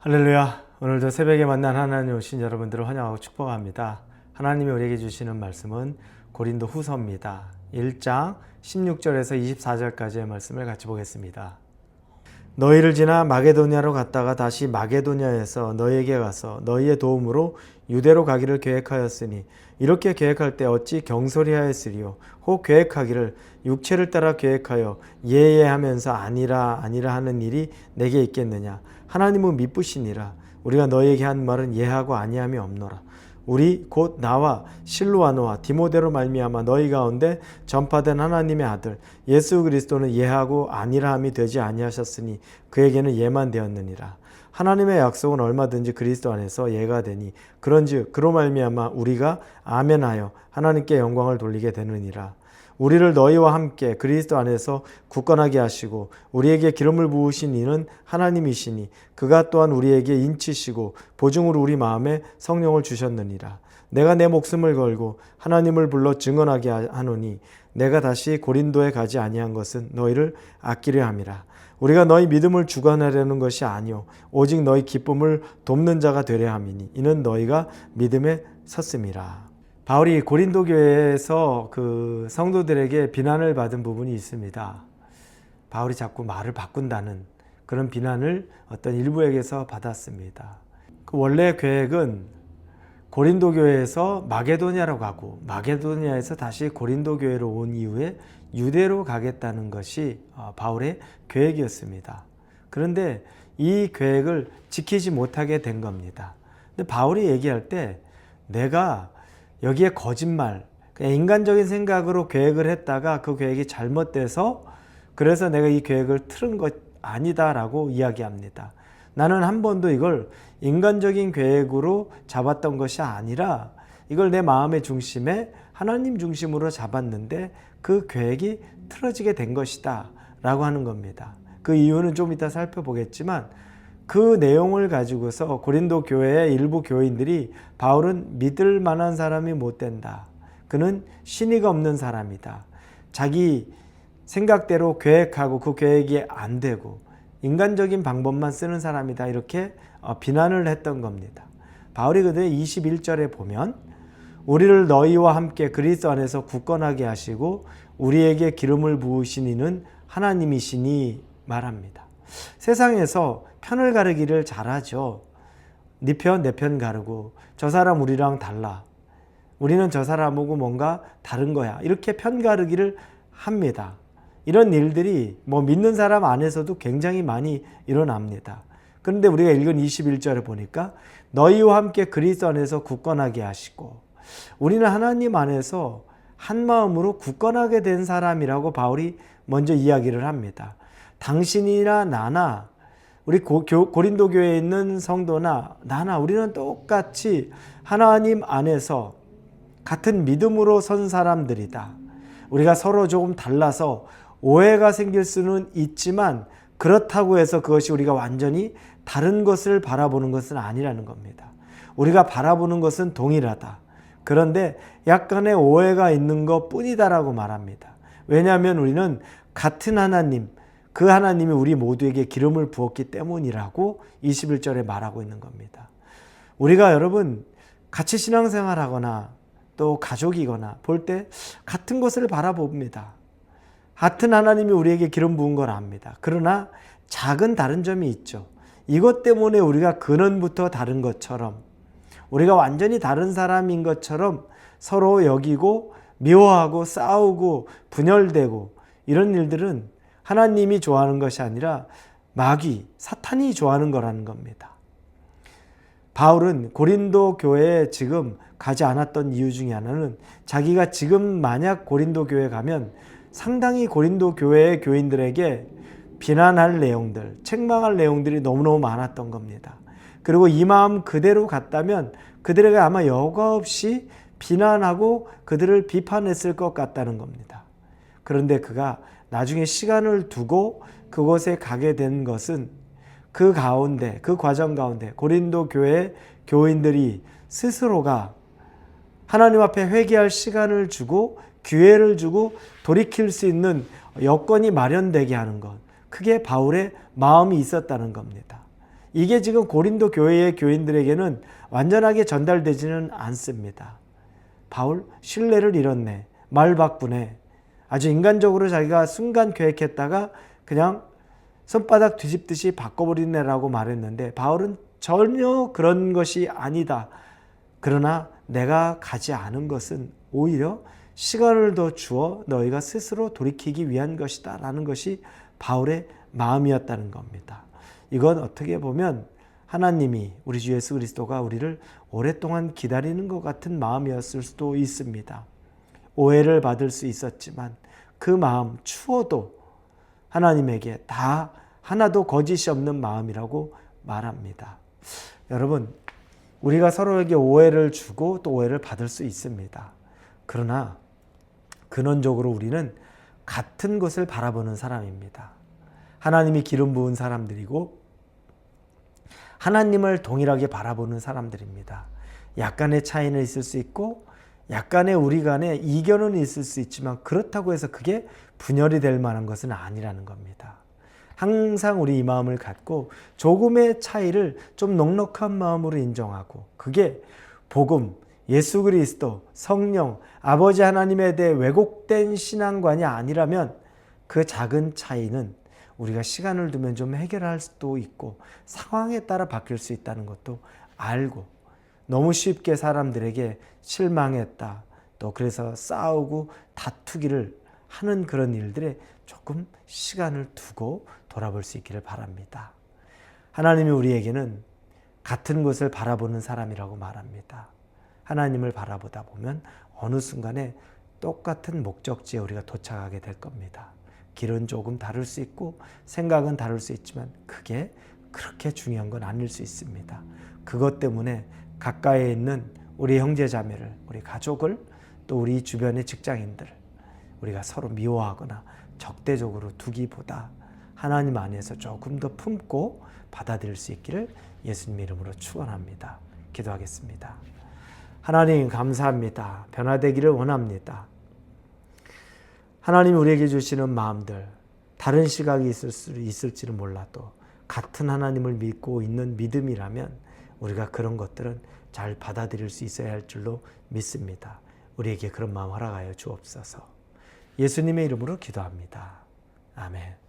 할렐루야. 오늘도 새벽에 만난 하나님 오신 여러분들을 환영하고 축복합니다. 하나님이 우리에게 주시는 말씀은 고린도 후서입니다. 1장 16절에서 24절까지의 말씀을 같이 보겠습니다. 너희를 지나 마게도냐로 갔다가 다시 마게도냐에서 너희에게 가서 너희의 도움으로 유대로 가기를 계획하였으니 이렇게 계획할 때 어찌 경솔히하였으리요. 혹 계획하기를 육체를 따라 계획하여 예예하면서 아니라 하는 일이 내게 있겠느냐. 하나님은 미쁘시니라. 우리가 너희에게 한 말은 예하고 아니함이 없노라. 우리 곧 나와 실로아노와 디모데로 말미암아 너희 가운데 전파된 하나님의 아들 예수 그리스도는 예하고 아니라함이 되지 아니하셨으니 그에게는 예만 되었느니라. 하나님의 약속은 얼마든지 그리스도 안에서 예가 되니 그런즉 그로 말미암아 우리가 아멘하여 하나님께 영광을 돌리게 되느니라. 우리를 너희와 함께 그리스도 안에서 굳건하게 하시고 우리에게 기름을 부으신 이는 하나님이시니 그가 또한 우리에게 인치시고 보증으로 우리 마음에 성령을 주셨느니라. 내가 내 목숨을 걸고 하나님을 불러 증언하게 하노니 내가 다시 고린도에 가지 아니한 것은 너희를 아끼려 함이라. 우리가 너희 믿음을 주관하려는 것이 아니요 오직 너희 기쁨을 돕는 자가 되려 함이니 이는 너희가 믿음에 섰음이라. 바울이 고린도 교회에서 그 성도들에게 비난을 받은 부분이 있습니다. 바울이 자꾸 말을 바꾼다는 그런 비난을 어떤 일부에게서 받았습니다. 그 원래 계획은 고린도 교회에서 마게도냐로 가고 마게도냐에서 다시 고린도 교회로 온 이후에 유대로 가겠다는 것이 바울의 계획이었습니다. 그런데 이 계획을 지키지 못하게 된 겁니다. 근데 바울이 얘기할 때 내가 여기에 거짓말, 인간적인 생각으로 계획을 했다가 그 계획이 잘못돼서 그래서 내가 이 계획을 틀은 것 아니다라고 이야기합니다. 나는 한 번도 이걸 인간적인 계획으로 잡았던 것이 아니라 이걸 내 마음의 중심에 하나님 중심으로 잡았는데 그 계획이 틀어지게 된 것이다 라고 하는 겁니다. 그 이유는 좀 이따 살펴보겠지만 그 내용을 가지고서 고린도 교회의 일부 교인들이 바울은 믿을 만한 사람이 못 된다. 그는 신의가 없는 사람이다. 자기 생각대로 계획하고 그 계획이 안 되고 인간적인 방법만 쓰는 사람이다. 이렇게 비난을 했던 겁니다. 바울이 그때 21절에 보면 우리를 너희와 함께 그리스도 안에서 굳건하게 하시고 우리에게 기름을 부으신 이는 하나님이시니 말합니다. 세상에서 편을 가르기를 잘하죠. 네 편, 내 편 가르고 저 사람 우리랑 달라. 우리는 저 사람하고 뭔가 다른 거야. 이렇게 편 가르기를 합니다. 이런 일들이 믿는 사람 안에서도 굉장히 많이 일어납니다. 그런데 우리가 읽은 21절에 보니까 너희와 함께 그리스도 안에서 굳건하게 하시고 우리는 하나님 안에서 한 마음으로 굳건하게 된 사람이라고 바울이 먼저 이야기를 합니다. 당신이나 나나 우리 고린도 교회에 있는 성도나 나나 우리는 똑같이 하나님 안에서 같은 믿음으로 선 사람들이다. 우리가 서로 조금 달라서 오해가 생길 수는 있지만 그렇다고 해서 그것이 우리가 완전히 다른 것을 바라보는 것은 아니라는 겁니다. 우리가 바라보는 것은 동일하다. 그런데 약간의 오해가 있는 것 뿐이다라고 말합니다. 왜냐하면 우리는 같은 하나님, 그 하나님이 우리 모두에게 기름을 부었기 때문이라고 21절에 말하고 있는 겁니다. 우리가 여러분 같이 신앙생활하거나 또 가족이거나 볼 때 같은 것을 바라봅니다. 같은 하나님이 우리에게 기름 부은 걸 압니다. 그러나 작은 다른 점이 있죠. 이것 때문에 우리가 근원부터 다른 것처럼 우리가 완전히 다른 사람인 것처럼 서로 여기고 미워하고 싸우고 분열되고 이런 일들은 하나님이 좋아하는 것이 아니라 마귀, 사탄이 좋아하는 거라는 겁니다. 바울은 고린도 교회에 지금 가지 않았던 이유 중에 하나는 자기가 지금 만약 고린도 교회에 가면 상당히 고린도 교회의 교인들에게 비난할 내용들, 책망할 내용들이 너무너무 많았던 겁니다. 그리고 이 마음 그대로 갔다면 그들에게 아마 여과 없이 비난하고 그들을 비판했을 것 같다는 겁니다. 그런데 그가 나중에 시간을 두고 그곳에 가게 된 것은 그 가운데, 그 과정 가운데 고린도 교회 교인들이 스스로가 하나님 앞에 회개할 시간을 주고 기회를 주고 돌이킬 수 있는 여건이 마련되게 하는 것. 그게 바울의 마음이 있었다는 겁니다. 이게 지금 고린도 교회의 교인들에게는 완전하게 전달되지는 않습니다. 바울 신뢰를 잃었네. 말 바꾸네. 아주 인간적으로 자기가 순간 계획했다가 그냥 손바닥 뒤집듯이 바꿔버리네라고 말했는데 바울은 전혀 그런 것이 아니다. 그러나 내가 가지 않은 것은 오히려 시간을 더 주어 너희가 스스로 돌이키기 위한 것이다 라는 것이 바울의 마음이었다는 겁니다. 이건 어떻게 보면 하나님이 우리 주 예수 그리스도가 우리를 오랫동안 기다리는 것 같은 마음이었을 수도 있습니다. 오해를 받을 수 있었지만 그 마음 추워도 하나님에게 다 하나도 거짓이 없는 마음이라고 말합니다. 여러분, 우리가 서로에게 오해를 주고 또 오해를 받을 수 있습니다. 그러나 근원적으로 우리는 같은 것을 바라보는 사람입니다. 하나님이 기름 부은 사람들이고 하나님을 동일하게 바라보는 사람들입니다. 약간의 차이는 있을 수 있고 약간의 우리 간에 이견은 있을 수 있지만 그렇다고 해서 그게 분열이 될 만한 것은 아니라는 겁니다. 항상 우리 이 마음을 갖고 조금의 차이를 좀 넉넉한 마음으로 인정하고 그게 복음, 예수 그리스도, 성령, 아버지 하나님에 대해 왜곡된 신앙관이 아니라면 그 작은 차이는 우리가 시간을 두면 좀 해결할 수도 있고 상황에 따라 바뀔 수 있다는 것도 알고 너무 쉽게 사람들에게 실망했다. 또 그래서 싸우고 다투기를 하는 그런 일들에 조금 시간을 두고 돌아볼 수 있기를 바랍니다. 하나님이 우리에게는 같은 것을 바라보는 사람이라고 말합니다. 하나님을 바라보다 보면 어느 순간에 똑같은 목적지에 우리가 도착하게 될 겁니다. 길은 조금 다를 수 있고 생각은 다를 수 있지만 그게 그렇게 중요한 건 아닐 수 있습니다. 그것 때문에 가까이에 있는 우리 형제 자매를, 우리 가족을, 또 우리 주변의 직장인들을 우리가 서로 미워하거나 적대적으로 두기보다 하나님 안에서 조금 더 품고 받아들일 수 있기를 예수님 이름으로 축원합니다. 기도하겠습니다. 하나님 감사합니다. 변화되기를 원합니다. 하나님 우리에게 주시는 마음들 다른 시각이 있을지는 몰라도 같은 하나님을 믿고 있는 믿음이라면 우리가 그런 것들은 잘 받아들일 수 있어야 할 줄로 믿습니다. 우리에게 그런 마음 허락하여 주옵소서. 예수님의 이름으로 기도합니다. 아멘.